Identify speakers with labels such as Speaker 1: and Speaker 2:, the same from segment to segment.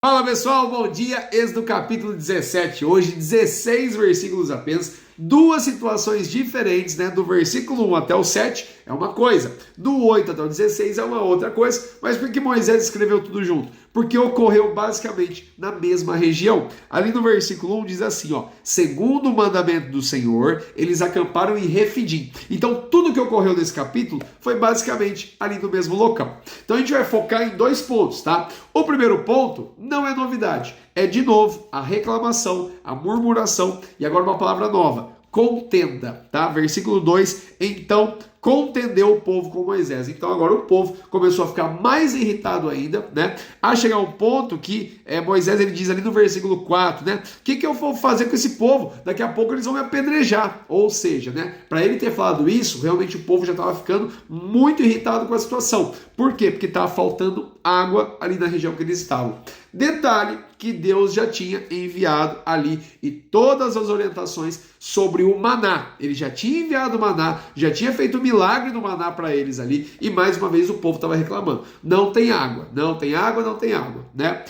Speaker 1: Fala pessoal, bom dia, Êxodo capítulo 17, hoje 16 versículos apenas, duas situações diferentes, né? Do versículo 1 até o 7 é uma coisa, do 8 até o 16 é uma outra coisa, mas por que Moisés escreveu tudo junto? Porque ocorreu basicamente na mesma região. Ali no versículo 1 diz assim, ó, segundo o mandamento do Senhor, eles acamparam em Refidim. Então tudo que ocorreu nesse capítulo foi basicamente ali no mesmo local. Então a gente vai focar em dois pontos, tá? O primeiro ponto não é novidade, é de novo a reclamação, a murmuração e agora uma palavra nova, contenda, tá? Versículo 2, então contendeu o povo com Moisés. Então agora o povo começou a ficar mais irritado ainda, né? A chegar um ponto que Moisés ele diz ali no versículo 4, né? O que eu vou fazer com esse povo? Daqui a pouco eles vão me apedrejar. Ou seja, né? Para ele ter falado isso, realmente o povo já estava ficando muito irritado com a situação. Por quê? Porque estava faltando água ali na região que eles estavam. Detalhe que Deus já tinha enviado ali e todas as orientações sobre o maná. Ele já tinha enviado o maná, já tinha feito o milagre do maná para eles ali e mais uma vez o povo estava reclamando. Não tem água, não tem água, não tem água, né?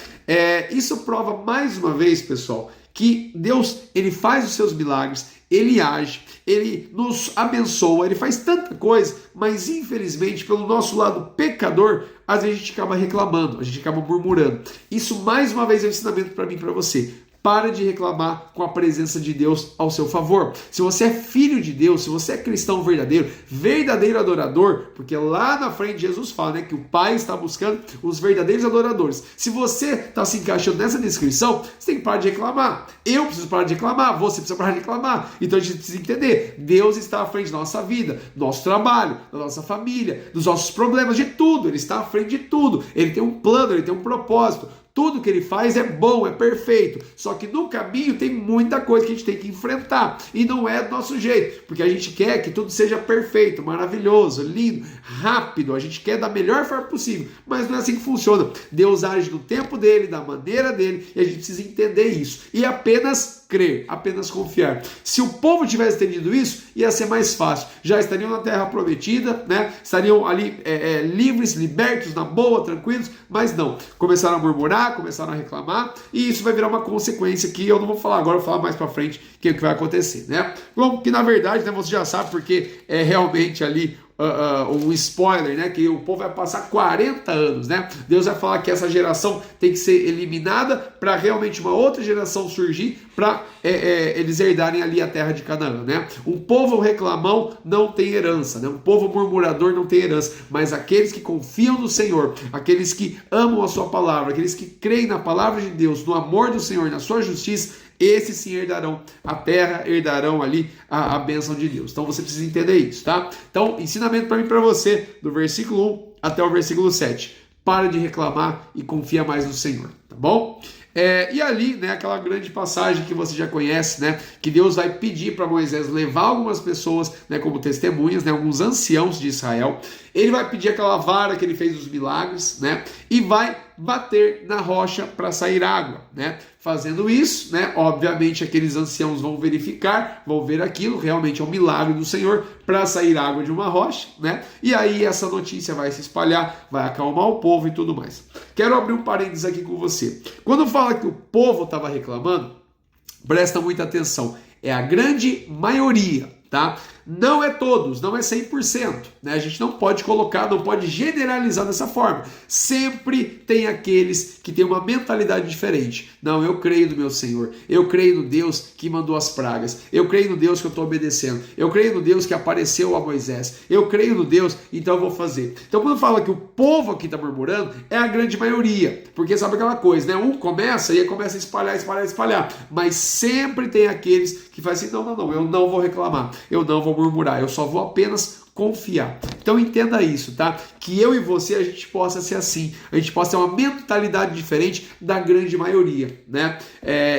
Speaker 1: Isso prova mais uma vez, pessoal, que Deus ele faz os seus milagres, ele age, ele nos abençoa, ele faz tanta coisa, mas infelizmente pelo nosso lado pecador, às vezes a gente acaba reclamando, a gente acaba murmurando. Isso mais uma vez é um ensinamento para mim e para você. Para de reclamar com a presença de Deus ao seu favor. Se você é filho de Deus, se você é cristão verdadeiro, verdadeiro adorador, porque lá na frente Jesus fala, né, que o Pai está buscando os verdadeiros adoradores. Se você está se encaixando nessa descrição, você tem que parar de reclamar. Eu preciso parar de reclamar, você precisa parar de reclamar. Então a gente precisa entender, Deus está à frente da nossa vida, do nosso trabalho, da nossa família, dos nossos problemas, de tudo. Ele está à frente de tudo. Ele tem um plano, ele tem um propósito. Tudo que ele faz é bom, é perfeito. Só que no caminho tem muita coisa que a gente tem que enfrentar. E não é do nosso jeito. Porque a gente quer que tudo seja perfeito, maravilhoso, lindo, rápido. A gente quer da melhor forma possível. Mas não é assim que funciona. Deus age no tempo dele, da maneira dele. E a gente precisa entender isso. E apenas crer, apenas confiar. Se o povo tivesse entendido isso, ia ser mais fácil. Já estariam na terra prometida, né? Estariam ali livres, libertos, na boa, tranquilos. Mas não. Começaram a murmurar, começaram a reclamar, e isso vai virar uma consequência que eu não vou falar agora, eu vou falar mais pra frente que é o que vai acontecer, né? Bom, que na verdade, né, você já sabe, porque é realmente ali um spoiler, né? Que o povo vai passar 40 anos, né? Deus vai falar que essa geração tem que ser eliminada para realmente uma outra geração surgir para eles herdarem ali a terra de Canaã, né? Um povo reclamão não tem herança, né? Um povo murmurador não tem herança, mas aqueles que confiam no Senhor, aqueles que amam a sua palavra, aqueles que creem na palavra de Deus, no amor do Senhor, na sua justiça, esses sim herdarão a terra, herdarão ali a bênção de Deus. Então você precisa entender isso, tá? Então, ensinamento para mim e para você, do versículo 1 até o versículo 7. Para de reclamar e confia mais no Senhor, tá bom? E ali, né, aquela grande passagem que você já conhece, né, que Deus vai pedir para Moisés levar algumas pessoas, né, como testemunhas, né, alguns anciãos de Israel. Ele vai pedir aquela vara que ele fez dos milagres, né, e vai bater na rocha para sair água, né? Fazendo isso, né, obviamente aqueles anciãos vão verificar, vão ver aquilo, realmente é um milagre do Senhor para sair água de uma rocha, né? E aí essa notícia vai se espalhar, vai acalmar o povo e tudo mais. Quero abrir um parênteses aqui com você. Quando fala que o povo estava reclamando, presta muita atenção, é a grande maioria, tá? Não é todos, não é 100%, né? A gente não pode colocar, não pode generalizar dessa forma. Sempre tem aqueles que têm uma mentalidade diferente. Não, eu creio no meu Senhor, eu creio no Deus que mandou as pragas, eu creio no Deus que eu estou obedecendo, eu creio no Deus que apareceu a Moisés, eu creio no Deus, então eu vou fazer. Então quando fala que o povo aqui está murmurando, é a grande maioria, porque sabe aquela coisa, né? Um começa e aí começa a espalhar, mas sempre tem aqueles que fazem assim, não, eu não vou reclamar, eu não vou murmurar, eu só vou apenas confiar. Então entenda isso, tá? Que eu e você, a gente possa ser assim, a gente possa ter uma mentalidade diferente da grande maioria, né?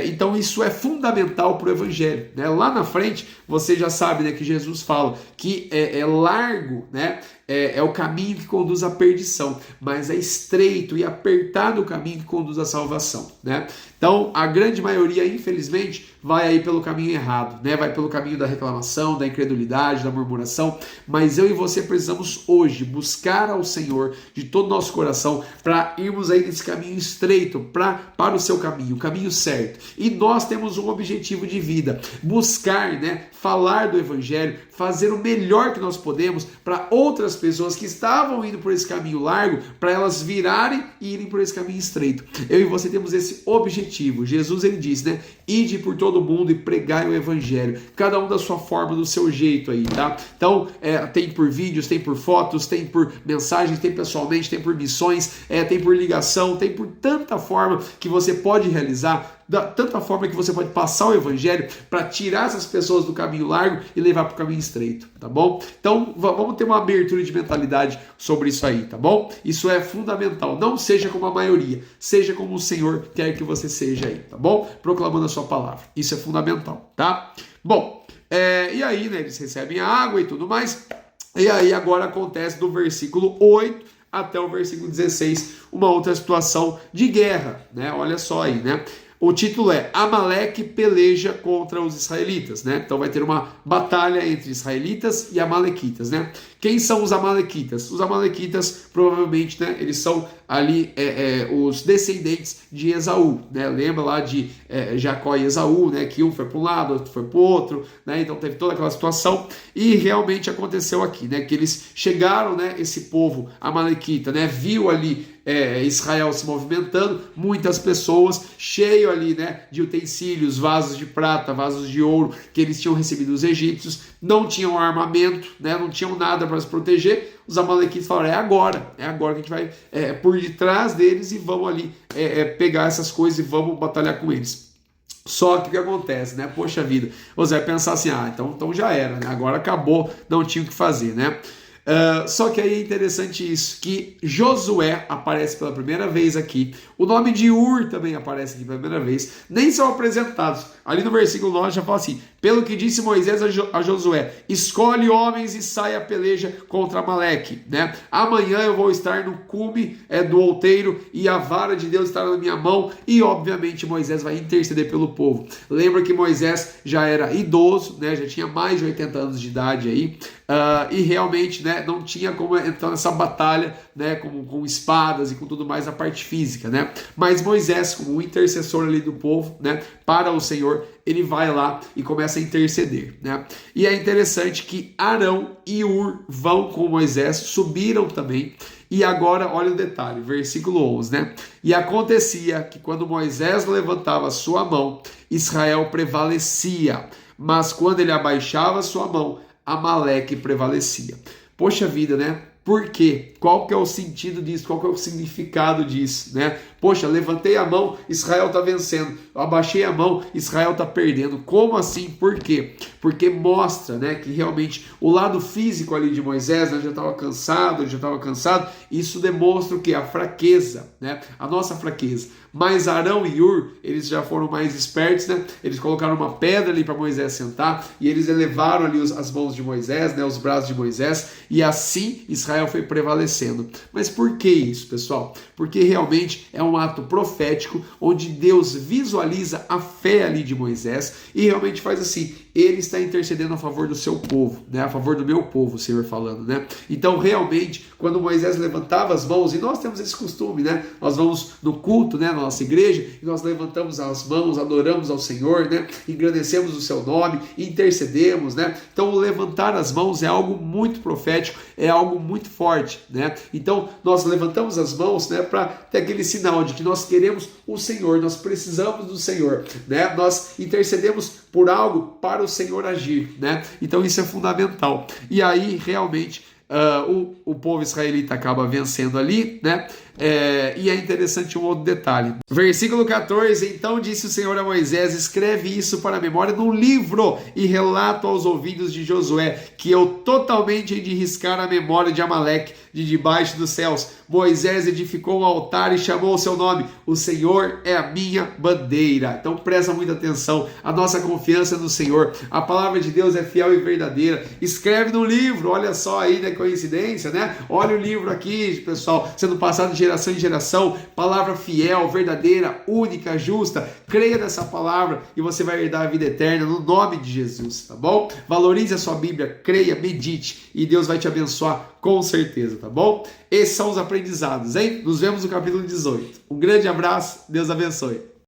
Speaker 1: Então isso é fundamental para o evangelho, né? Lá na frente, você já sabe, né, que Jesus fala que é largo, né? é o caminho que conduz à perdição, mas é estreito e apertado o caminho que conduz à salvação, né? Então, a grande maioria, infelizmente, vai aí pelo caminho errado, né? Vai pelo caminho da reclamação, da incredulidade, da murmuração, mas eu e você precisamos hoje buscar ao Senhor de todo o nosso coração para irmos aí nesse caminho estreito, para o seu caminho, o caminho certo. E nós temos um objetivo de vida, buscar, né? Falar do Evangelho, fazer o melhor que nós podemos para outras pessoas que estavam indo por esse caminho largo, para elas virarem e irem por esse caminho estreito. Eu e você temos esse objetivo. Jesus, ele diz, né? Ide por todo mundo e pregai o Evangelho. Cada um da sua forma, do seu jeito aí, tá? Então, tem por vídeos, tem por fotos, tem por mensagens, tem pessoalmente, tem por missões, tem por ligação, tem por tanta forma que você pode realizar, tanta forma que você pode passar o Evangelho para tirar essas pessoas do caminho largo e levar para o caminho estreito, tá bom? Então, vamos ter uma abertura de mentalidade sobre isso aí, tá bom? Isso é fundamental. Não seja como a maioria, seja como o Senhor quer que você seja aí, tá bom? Proclamando a sua palavra. Isso é fundamental, tá? Bom, e aí, né, eles recebem a água e tudo mais, e aí agora acontece do versículo 8 até o versículo 16, uma outra situação de guerra, né? Olha só aí, né? O título é Amaleque peleja contra os israelitas, né? Então vai ter uma batalha entre israelitas e amalequitas, né? Quem são os amalequitas? Os amalequitas, provavelmente, né? Eles são ali os descendentes de Esaú, né? Lembra lá de Jacó e Esaú, né? Que um foi para um lado, outro foi para o outro, né? Então teve toda aquela situação e realmente aconteceu aqui, né? Que eles chegaram, né? Esse povo amalequita, né? Viu ali Israel se movimentando, muitas pessoas, cheio ali, né, de utensílios, vasos de prata, vasos de ouro que eles tinham recebido dos egípcios, não tinham armamento, né, não tinham nada para se proteger. Os amalequitas falaram, é agora que a gente vai por detrás deles e vamos ali pegar essas coisas e vamos batalhar com eles. Só que o que acontece, né? Poxa vida, você vai pensar assim, então já era, né? Agora acabou, não tinha o que fazer, né? Só que aí é interessante isso, que Josué aparece pela primeira vez aqui, o nome de Ur também aparece aqui pela primeira vez, nem são apresentados. Ali no versículo 9 já fala assim, pelo que disse Moisés a Josué, escolhe homens e sai a peleja contra Amaleque, né? Amanhã eu vou estar no cume do outeiro e a vara de Deus estará na minha mão e obviamente Moisés vai interceder pelo povo. Lembra que Moisés já era idoso, né? Já tinha mais de 80 anos de idade aí, e realmente, né, não tinha como entrar nessa batalha, né, com espadas e com tudo mais a parte física, né? Mas Moisés, como um intercessor ali do povo, né, para o Senhor, ele vai lá e começa a interceder, né? E é interessante que Arão e Ur vão com Moisés, subiram também. E agora, olha o detalhe, versículo 11, né? E acontecia que quando Moisés levantava sua mão, Israel prevalecia, mas quando ele abaixava sua mão, Amaleque prevalecia. Poxa vida, né? Por quê? Qual que é o sentido disso? Qual que é o significado disso, né? Poxa, levantei a mão, Israel está vencendo. Abaixei a mão, Israel está perdendo. Como assim? Por quê? Porque mostra, né, que realmente o lado físico ali de Moisés, né, já estava cansado. Isso demonstra o quê? A fraqueza, né? A nossa fraqueza. Mas Arão e Ur, eles já foram mais espertos, né? Eles colocaram uma pedra ali para Moisés sentar e eles elevaram ali as mãos de Moisés, né, os braços de Moisés, e assim Israel foi prevalecendo. Mas por que isso, pessoal? Porque realmente é um ato profético onde Deus visualiza a fé ali de Moisés e realmente faz assim, ele está intercedendo a favor do seu povo, né? A favor do meu povo, o Senhor falando, né? Então realmente, quando Moisés levantava as mãos, e nós temos esse costume, né? Nós vamos no culto, né, na nossa igreja, e nós levantamos as mãos, adoramos ao Senhor, né? Engrandecemos o seu nome, intercedemos, né? Então o levantar as mãos é algo muito profético, é algo muito forte, né? Então nós levantamos as mãos, né, para ter aquele sinal de que nós queremos o Senhor, nós precisamos do Senhor, né? Nós intercedemos por algo para o Senhor agir, né? Então isso é fundamental. E aí realmente o povo israelita acaba vencendo ali, né? E é interessante um outro detalhe. Versículo 14, então disse o Senhor a Moisés, escreve isso para a memória num livro e relato aos ouvidos de Josué, que eu totalmente hei de riscar a memória de Amaleque de debaixo dos céus. Moisés edificou um altar e chamou o seu nome, o Senhor é a minha bandeira. Então presta muita atenção, a nossa confiança no Senhor, a palavra de Deus é fiel e verdadeira. Escreve no livro, olha só aí, né, coincidência, né? Olha o livro aqui, pessoal, sendo passado de geração em geração, palavra fiel, verdadeira, única, justa. Creia nessa palavra e você vai herdar a vida eterna no nome de Jesus, tá bom? Valorize a sua Bíblia, creia, medite e Deus vai te abençoar com certeza, tá bom? Esses são os aprendizados, hein? Nos vemos no capítulo 18. Um grande abraço, Deus abençoe.